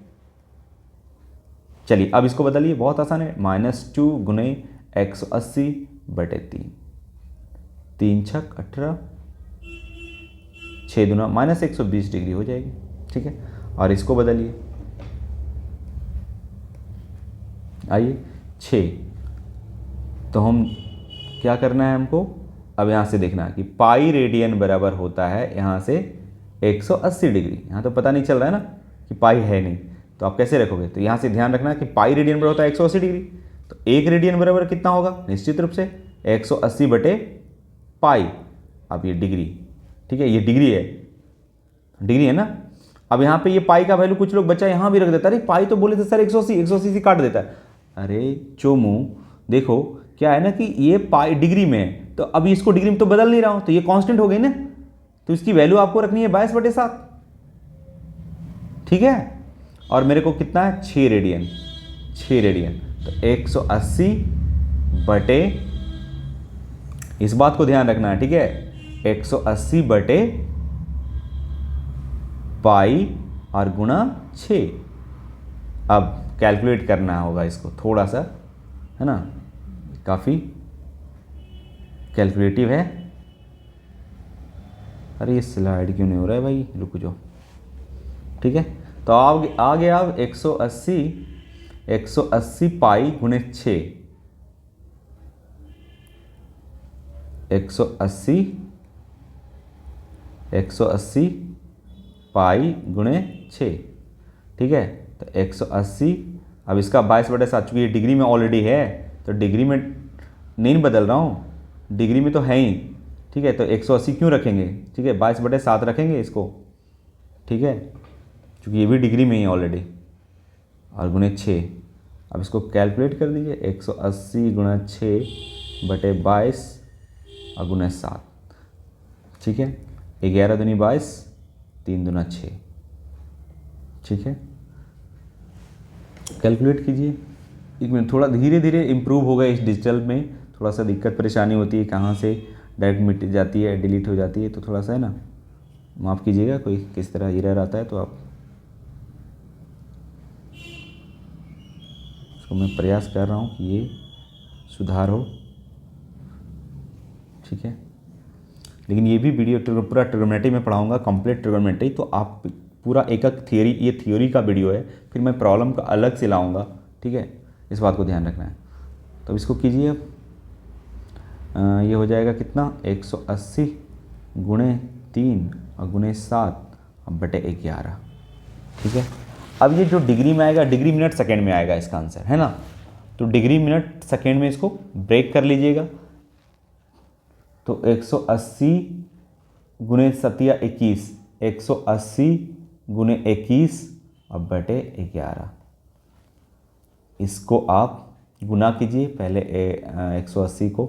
चलिए अब इसको बदलिए, बहुत आसान है। -2 गुने 180/3, 3 × 6 = 18, 6 दूना -120 डिग्री हो जाएगी, ठीक है। और इसको बदलिए, आइए 6। तो हम क्या करना है हमको, अब यहाँ से देखना है कि पाई रेडियन बराबर होता है यहाँ से 180 डिग्री। यहाँ तो पता नहीं चल रहा है ना कि पाई है नहीं, तो आप कैसे रखोगे। तो यहाँ से ध्यान रखना कि पाई रेडियन बराबर होता है 180 डिग्री। तो 1 रेडियन बराबर कितना होगा, निश्चित रूप से 180 बटे पाई। अब ये डिग्री, ठीक है, ये डिग्री है ना। अब यहाँ पे ये पाई का वैल्यू कुछ लोग बच्चा यहाँ भी रख देता है, अरे पाई तो बोले थे सर 180 से काट देता है। अरे चोमू, देखो क्या है ना कि ये पाई डिग्री में है, तो अभी इसको डिग्री में तो बदल नहीं रहा हूँ, तो ये कांस्टेंट हो गई ना, तो इसकी वैल्यू आपको रखनी है 22/7, ठीक है। और मेरे को कितना है, 6 रेडियन, तो 180 बटे, इस बात को ध्यान रखना है, ठीक है, 180 बटे पाई और गुणा 6। अब कैलकुलेट करना होगा इसको थोड़ा सा, है ना, काफ़ी कैलकुलेटिव है। अरे ये स्लाइड क्यों नहीं हो रहा है भाई, रुक जाओ, ठीक है। तो आ गया अब 180 पाई गुणे 6, 180 पाई गुणे 6, ठीक है। तो 180, अब इसका 22/7, चूँकि ये डिग्री में ऑलरेडी है तो डिग्री में नहीं बदल रहा हूँ, डिग्री में तो है ही, ठीक है। तो 180 क्यों रखेंगे, ठीक है, 22/7 रखेंगे इसको, ठीक है, क्योंकि ये भी डिग्री में ही है ऑलरेडी, और गुणे 6। अब इसको कैलकुलेट कर दीजिए, 180 गुणा 6 बटे 22 और गुना 7, ठीक है। 11 दूनी 22, 3 दूना 6, ठीक है। कैलकुलेट कीजिए, 1 मिनट, थोड़ा धीरे धीरे इम्प्रूव होगा। इस डिजिटल में थोड़ा सा दिक्कत परेशानी होती है, कहाँ से डायरेक्ट मिट जाती है, डिलीट हो जाती है, तो थोड़ा सा है ना, माफ़ कीजिएगा, कोई किस तरह एरर आता है तो आप, तो मैं प्रयास कर रहा हूँ कि ये सुधार हो, ठीक है। लेकिन ये भी वीडियो पूरा ट्रिग्नोमेट्री में पढ़ाऊँगा, कंप्लीट ट्रिग्नोमेट्री, तो आप पूरा एक थियोरी, ये थियोरी का वीडियो है, फिर मैं प्रॉब्लम का अलग से लाऊंगा, ठीक है, इस बात को ध्यान रखना है। तो इसको कीजिए, अब ये हो जाएगा कितना, 180 गुणे 3 और गुणे 7 बटे 11, ठीक है। अब ये जो डिग्री में आएगा, डिग्री मिनट सेकेंड में आएगा इसका आंसर, है ना। तो डिग्री मिनट सेकेंड में इसको ब्रेक कर लीजिएगा, तो 180 गुणे 7 21, 180 गुणे 21 और बटे 11, इसको आप गुना कीजिए पहले 180 को,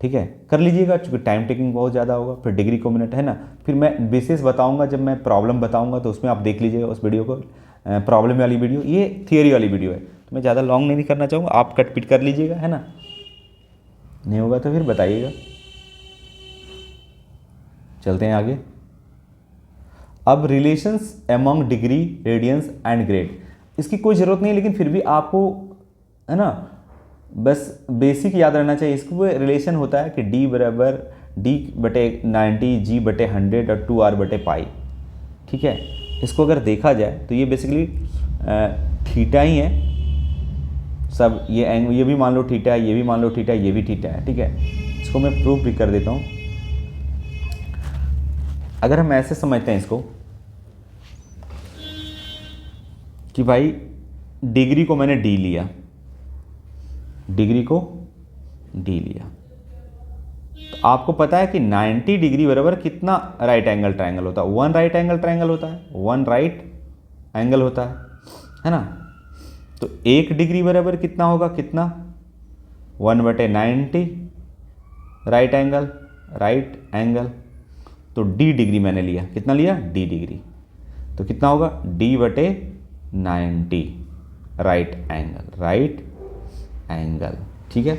ठीक है, कर लीजिएगा, चूँकि टाइम टेकिंग बहुत ज़्यादा होगा, फिर डिग्री को मिनट, है ना। फिर मैं विशेष बताऊंगा, जब मैं प्रॉब्लम बताऊंगा तो उसमें आप देख लीजिएगा उस वीडियो को, प्रॉब्लम वाली वीडियो, ये थियोरी वाली वीडियो है, तो मैं ज़्यादा लॉन्ग नहीं करना चाहूँगा, आप कट पिट कर लीजिएगा, है ना। नहीं होगा तो फिर बताइएगा। चलते हैं आगे। अब relations among degree, radians and grade, इसकी कोई ज़रूरत नहीं, लेकिन फिर भी आपको, है ना, बस बेसिक याद रहना चाहिए। इसको रिलेशन होता है कि D बराबर D/90, G/100 और 2R बटे पाई, ठीक है। इसको अगर देखा जाए तो ये बेसिकली थीटा ही है सब, ये भी मान लो थीटा है, ये भी मान लो थीटा है, ये भी थीटा है, ठीक है। इसको मैं प्रूफ भी कर देता हूँ। अगर हम ऐसे समझते हैं इसको कि भाई डिग्री को मैंने D लिया, डिग्री को D लिया, तो आपको पता है कि 90 डिग्री बराबर कितना राइट एंगल ट्रायंगल होता है, 1 राइट एंगल ट्रायंगल होता है, 1 राइट एंगल होता है ना। तो 1 डिग्री बराबर कितना होगा, कितना, 1/90 राइट एंगल, तो D डिग्री मैंने लिया, कितना लिया, D डिग्री, तो कितना होगा, D/90 राइट एंगल, ठीक है।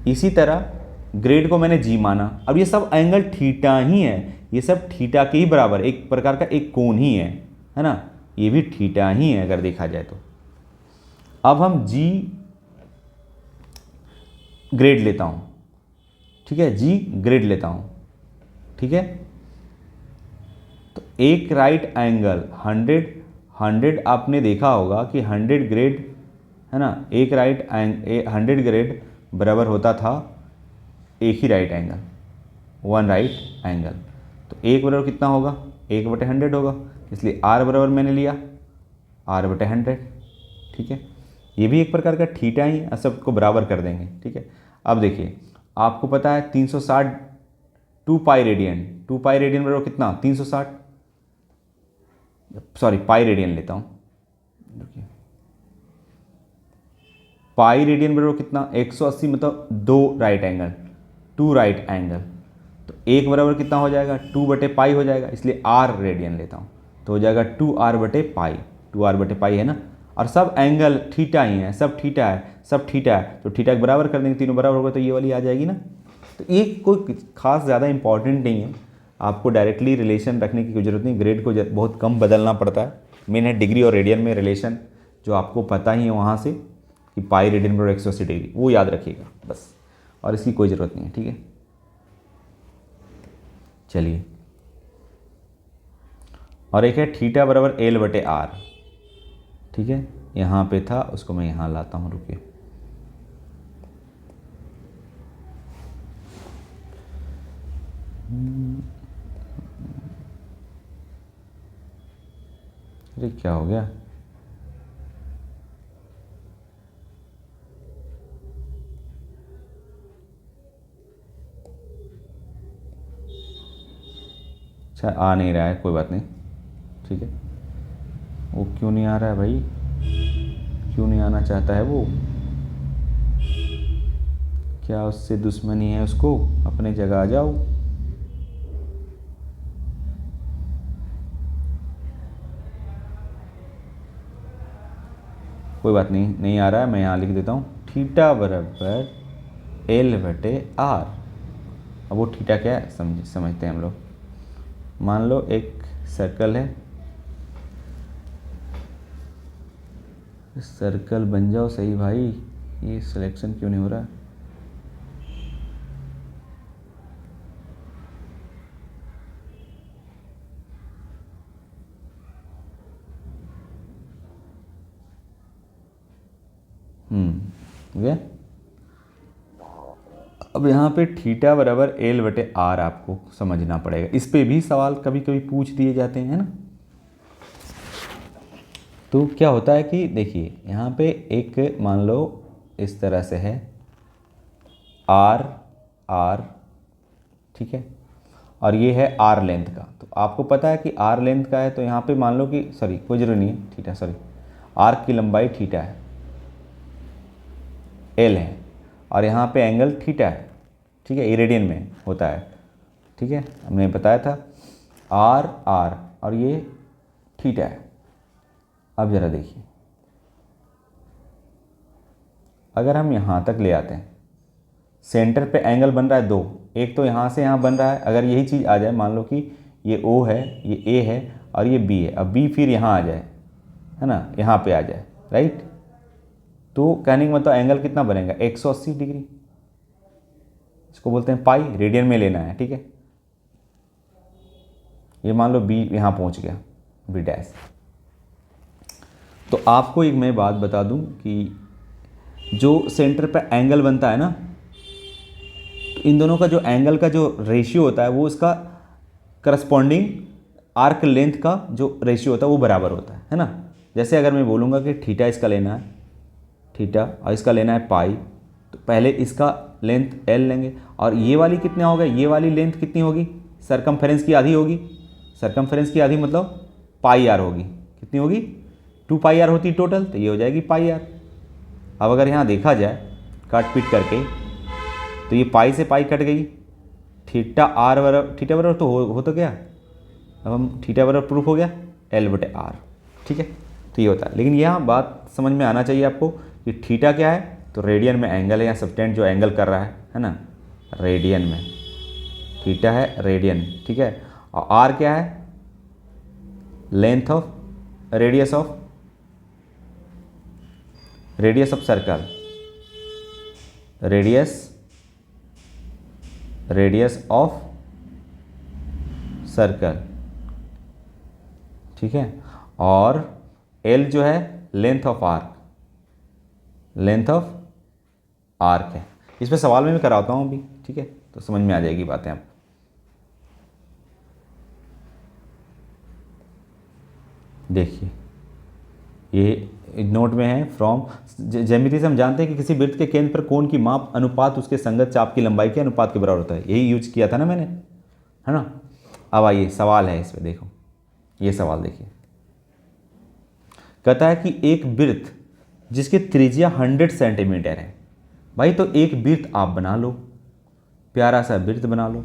इसी तरह ग्रेड को मैंने G माना, अब ये सब एंगल थीटा ही है, ये सब थीटा के ही बराबर, एक प्रकार का एक कोण ही है ना, ये भी थीटा ही है अगर देखा जाए तो। अब हम G ग्रेड लेता हूँ, ठीक है, G ग्रेड लेता हूँ, ठीक है। तो एक राइट एंगल 100 आपने देखा होगा कि 100 ग्रेड, है ना, एक 100 ग्रेड बराबर होता था एक ही राइट एंगल, 1 राइट एंगल। तो 1 बराबर कितना होगा, 1/100 होगा, इसलिए R बराबर मैंने लिया R/100, ठीक है। ये भी एक प्रकार का थीटा ही है, सबको बराबर कर देंगे। ठीक है, अब देखिए आपको पता है 360 2 पाई रेडियन, 2 पाई रेडियन बराबर कितना 360, सॉरी पाई रेडियन लेता हूँ, देखिए पाई रेडियन बराबर कितना 180, मतलब 2 राइट एंगल, 2 राइट एंगल, तो एक बराबर कितना हो जाएगा 2 बटे पाई हो जाएगा, इसलिए आर रेडियन लेता हूँ, तो हो जाएगा 2r बटे पाई, 2r बटे पाई है ना, और सब एंगल थीटा ही है, सब थीटा है, सब थीटा है, तो थीटा के बराबर कर देंगे, तीनों बराबर होगा तो ये वाली आ जाएगी ना। तो ये कोई खास ज़्यादा इंपॉर्टेंट नहीं है, आपको डायरेक्टली रिलेशन रखने की कोई ज़रूरत नहीं, ग्रेड को बहुत कम बदलना पड़ता है, मेन है डिग्री और रेडियन में रिलेशन, जो आपको पता ही है वहाँ से कि पाई रेडियन बराबर 180 डिग्री, वो याद रखिएगा बस, और इसकी कोई ज़रूरत नहीं है। ठीक है, चलिए, और एक है थीटा बराबर एल बटे आर। ठीक है, यहाँ पे था, उसको मैं यहाँ लाता हूँ, रुकिए, अरे क्या हो गया, अच्छा आ नहीं रहा है, कोई बात नहीं। ठीक है, वो क्यों नहीं आ रहा है भाई, क्यों नहीं आना चाहता है वो, क्या उससे दुश्मनी है उसको, अपने जगह आ जाओ। कोई बात नहीं, नहीं आ रहा है, मैं यहाँ लिख देता हूँ थीटा बराबर एल बटे आर। अब वो थीटा क्या है समझते हैं हम लोग। मान लो एक सर्कल है, सर्कल बन जाओ सही भाई, ये सिलेक्शन क्यों नहीं हो रहा। हो गया। अब यहाँ पे थीटा बराबर एल बटे आर आपको समझना पड़ेगा, इस पे भी सवाल कभी कभी पूछ दिए जाते हैं ना। तो क्या होता है कि देखिए यहाँ पे एक मान लो इस तरह से है आर आर, ठीक है, और ये है आर लेंथ का, तो आपको पता है कि आर लेंथ का है, तो यहाँ पे मान लो कि सॉरी कोई जरूरी नहीं है, थीटा सॉरी आर्क की लंबाई थीटा है, एल है, और यहाँ पे एंगल थीटा है। ठीक है, ये रेडियन में होता है। ठीक है, हमने बताया था आर आर और ये थीटा है। अब ज़रा देखिए, अगर हम यहाँ तक ले आते हैं, सेंटर पे एंगल बन रहा है 2, एक तो यहाँ से यहाँ बन रहा है, अगर यही चीज़ आ जाए, मान लो कि ये O है, ये A है और ये B है, अब B फिर यहाँ आ जाए, है ना, यहाँ पे आ जाए, राइट, तो कहने का मतलब एंगल कितना बनेगा 180 डिग्री, इसको बोलते हैं पाई, रेडियन में लेना है। ठीक है, ये मान लो B यहाँ पहुँच गया, B डैश। तो आपको एक मैं बात बता दूं कि जो सेंटर पर एंगल बनता है ना, तो इन दोनों का जो एंगल का जो रेशियो होता है वो इसका करस्पॉन्डिंग आर्क लेंथ का जो रेशियो होता है वो बराबर होता है ना। जैसे अगर मैं बोलूँगा कि थीटा इसका लेना है थीटा और इसका लेना है पाई, तो पहले इसका लेंथ एल लेंगे, और ये वाली कितना होगा, ये वाली लेंथ कितनी होगी, सरकमफेरेंस की आधी होगी, सरकमफेरेंस की आधी मतलब पाई आर होगी, कितनी होगी 2 पाई आर होती टोटल, तो ये हो जाएगी पाई आर। अब अगर यहाँ देखा जाए काट पीट करके, तो ये पाई से पाई कट गई, थीटा आर बराबर थीटा बराबर तो हो तो गया, अब हम थीटा बराबर प्रूफ हो गया एल बटे आर। ठीक है, तो ये होता है, लेकिन यहाँ बात समझ में आना चाहिए आपको कि थीटा क्या है, तो रेडियन में एंगल है, या सबटेंड जो एंगल कर रहा है ना, रेडियन में थीटा है रेडियन। ठीक है, और आर क्या है, length of radius of circle, radius of circle. ठीक है, और एल जो है लेंथ ऑफ आर्क है। इस पे सवाल में भी कराता हूँ अभी, ठीक है, तो समझ में आ जाएगी बातें आप। देखिए नोट में है फ्रॉम ज्यामिति से हम जानते हैं कि किसी वृत्त के केंद्र पर कोण की माप अनुपात उसके संगत चाप की लंबाई के अनुपात के बराबर होता है। यही यूज किया था ना मैंने, है ना। अब आइए सवाल है इस पर, देखो ये सवाल देखिए, कहता है कि एक वृत्त जिसकी त्रिज्या 100 सेंटीमीटर है। भाई तो एक वृत्त आप बना लो, प्यारा सा वृत्त बना लो।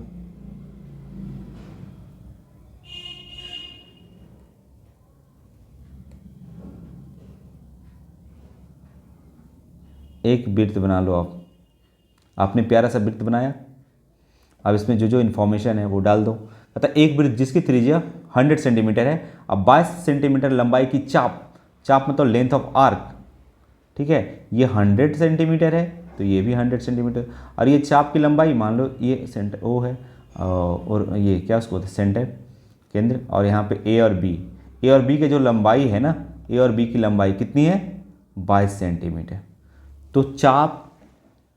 एक वृत्त बना लो आप, आपने प्यारा सा वृत्त बनाया। अब इसमें जो जो इन्फॉर्मेशन है वो डाल दो। अतः एक वृत्त जिसकी त्रिज्या 100 सेंटीमीटर है, अब 22 सेंटीमीटर लंबाई की चाप मतलब लेंथ ऑफ आर्क, ठीक है, ये 100 सेंटीमीटर है तो ये भी 100 सेंटीमीटर, और ये चाप की लंबाई मान लो ये सेंटर ओ है और ये क्या उसको बोलते हैं सेंटर केंद्र, और यहाँ पे ए और बी के जो लंबाई है ना, ए और बी की लंबाई कितनी है 22 सेंटीमीटर। तो चाप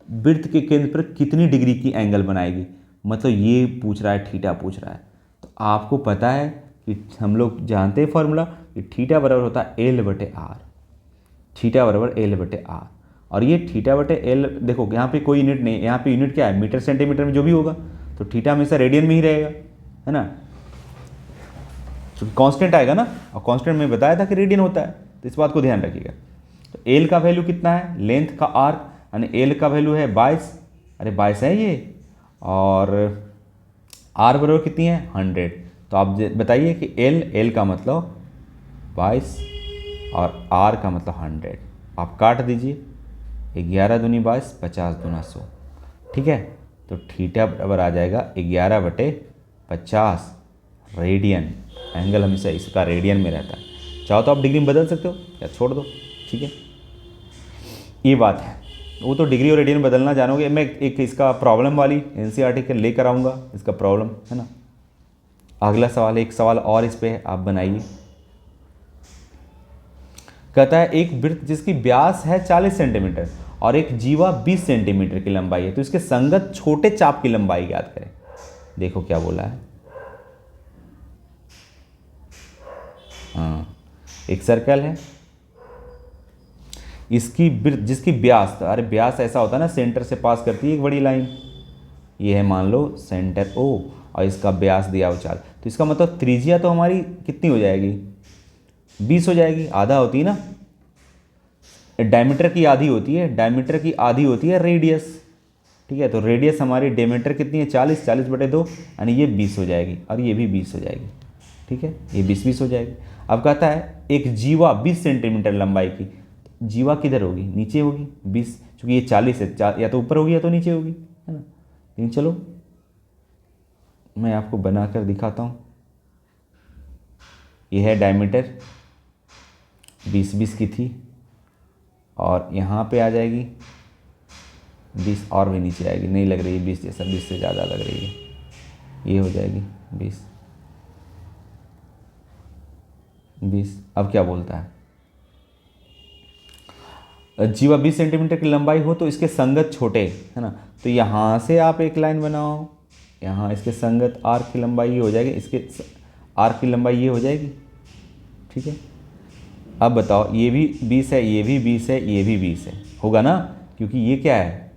वृत्त के केंद्र पर कितनी डिग्री की एंगल बनाएगी, मतलब ये पूछ रहा है, थीटा पूछ रहा है। तो आपको पता है कि हम लोग जानते हैं फॉर्मूला कि थीटा बराबर होता है एल बटे आर, थीटा बराबर एल बटे आर। और ये थीटा बटे एल, देखो यहाँ पे कोई यूनिट नहीं, यहाँ पे यूनिट क्या है मीटर सेंटीमीटर में जो भी होगा, तो थीटा हमेशा रेडियन में ही रहेगा, है ना, क्योंकि कांस्टेंट आएगा ना, और कांस्टेंट में बताया था कि रेडियन होता है, तो इस बात को ध्यान रखिएगा। तो एल का वैल्यू कितना है, लेंथ का आर्क यानी एल का वैल्यू है 22, अरे 22 है ये, और आर बराबर कितनी है 100। तो आप बताइए कि एल का मतलब 22 और आर का मतलब 100, आप काट दीजिए, 11 दूनी 22, 50 दूना 100, ठीक है। तो थीटा बराबर आ जाएगा 11/50 रेडियन, एंगल हमेशा इसका रेडियन में रहता है। चाहो तो आप डिग्री में बदल सकते हो या छोड़ दो, ठीक है, ये बात है। वो तो डिग्री और रेडियन बदलना जानोगे, मैं एक इसका प्रॉब्लम वाली एनसीईआरटी के लेकर आऊँगा इसका प्रॉब्लम, है ना। अगला सवाल, एक सवाल और इस पे आप बनाइए। कहता है एक वृत्त जिसकी व्यास है 40 सेंटीमीटर और एक जीवा 20 सेंटीमीटर की लंबाई है, तो इसके संगत छोटे चाप की लंबाई याद करें। देखो क्या बोला है, हाँ, एक सर्कल है, इसकी वृत्त जिसकी व्यास, अरे व्यास ऐसा होता है ना सेंटर से पास करती है एक बड़ी लाइन, ये है मान लो सेंटर ओ, और इसका व्यास दिया हो 4, तो इसका मतलब त्रिज्या तो हमारी कितनी हो जाएगी 20 हो जाएगी, आधा होती है ना, डायमीटर की आधी होती है, डायमीटर की आधी होती है रेडियस, ठीक है। तो रेडियस हमारी डायमीटर कितनी है 40/2, यानी ये 20 हो जाएगी और ये भी 20 हो जाएगी, ठीक है, ये 20 हो जाएगी। अब कहता है एक जीवा 20 सेंटीमीटर लंबाई की, जीवा किधर होगी, नीचे होगी 20, चूँकि ये 40 है, या तो ऊपर होगी या तो नीचे होगी, है ना। लेकिन चलो मैं आपको बनाकर दिखाता हूँ। यह है डायमीटर 20 की थी, और यहाँ पे आ जाएगी 20 और भी नीचे आएगी, नहीं लग रही है 20 जैसा, 20 से ज़्यादा लग रही है, ये हो जाएगी 20। अब क्या बोलता है, जीवा 20 सेंटीमीटर की लंबाई हो तो इसके संगत छोटे, है ना। तो यहाँ से आप एक लाइन बनाओ, यहाँ इसके संगत आर्क की लंबाई ये हो जाएगी, इसके आर्क की लंबाई ये हो जाएगी, ठीक है। अब बताओ ये भी 20 है, ये भी 20 है, ये भी 20 है, होगा ना, क्योंकि ये क्या है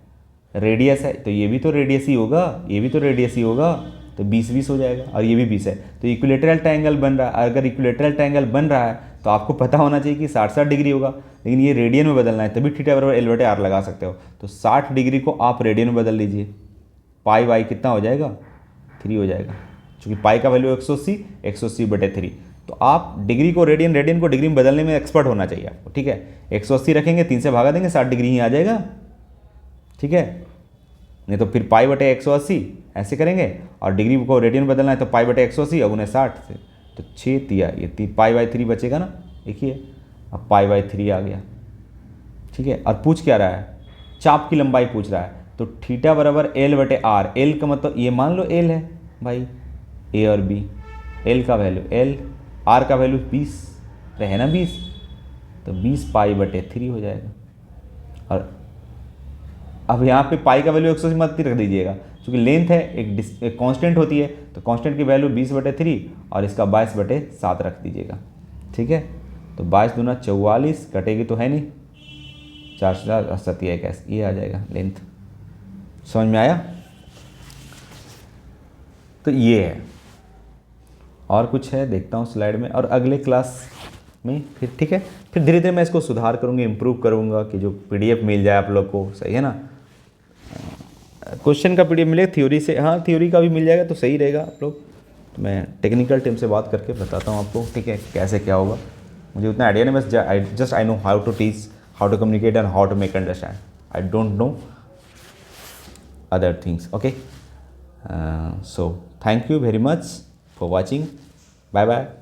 रेडियस है, तो ये भी तो रेडियस ही होगा, ये भी तो रेडियस ही होगा, तो 20 हो जाएगा, और ये भी 20 है, तो इक्विलेटरल ट्रायंगल बन रहा है। अगर इक्विलेटरल ट्रायंगल बन रहा है तो आपको पता होना चाहिए कि 60 डिग्री होगा, लेकिन ये रेडियन में बदलना है, तभी थीटा बराबर एल बटे आर लगा सकते हो। तो 60 डिग्री को आप रेडियन में बदल लीजिए, पाई वाई कितना हो जाएगा 3 हो जाएगा, क्योंकि पाई का वैल्यू 180/3। तो आप डिग्री को रेडियन, रेडियन को डिग्री में बदलने में एक्सपर्ट होना चाहिए आपको, ठीक है। 180 रखेंगे, 3 से भागा देंगे, 60 डिग्री ही आ जाएगा, ठीक है। नहीं तो फिर पाई बटे 180 ऐसे करेंगे, और डिग्री को रेडियन बदलना है तो पाई बटे 180 और 60 से, तो 6 तिया ये पाई/3 बचेगा ना, देखिए अब पाई/3 आ गया, ठीक है। और पूछ क्या रहा है, चाप की लंबाई पूछ रहा है, तो थीटा बराबर एल बटे आर, एल का मतलब ये मान लो एल है भाई, ए और बी, एल का वैल्यू एल, आर का वैल्यू 20 है ना 20, तो 20 पाई/3 हो जाएगा। और अब यहाँ पे पाई का वैल्यू 180 मत रख दीजिएगा, क्योंकि लेंथ है एक कांस्टेंट होती है, तो कांस्टेंट की वैल्यू 20/3 और इसका 22/7 रख दीजिएगा, ठीक है। तो 22 दूना 44, कटेगी तो है नहीं, 4 कैसे ये आ जाएगा लेंथ। समझ में आया? तो ये है। और कुछ है देखता हूँ स्लाइड में, और अगले क्लास में फिर ठीक है, फिर धीरे धीरे मैं इसको सुधार करूँगी, इम्प्रूव करूँगा कि जो पीडीएफ मिल जाए आप लोग को, सही है ना। क्वेश्चन का पीडीएफ मिले थ्योरी से, हाँ थ्योरी का भी मिल जाएगा तो सही रहेगा आप लोग। तो मैं टेक्निकल टीम से बात करके बताता हूँ आपको, ठीक है, कैसे क्या होगा। मुझे उतना आइडिया नहीं, बस I know how to teach, how to communicate and how to make understand. I don't know other things, okay. So thank you very much for watching. Bye bye.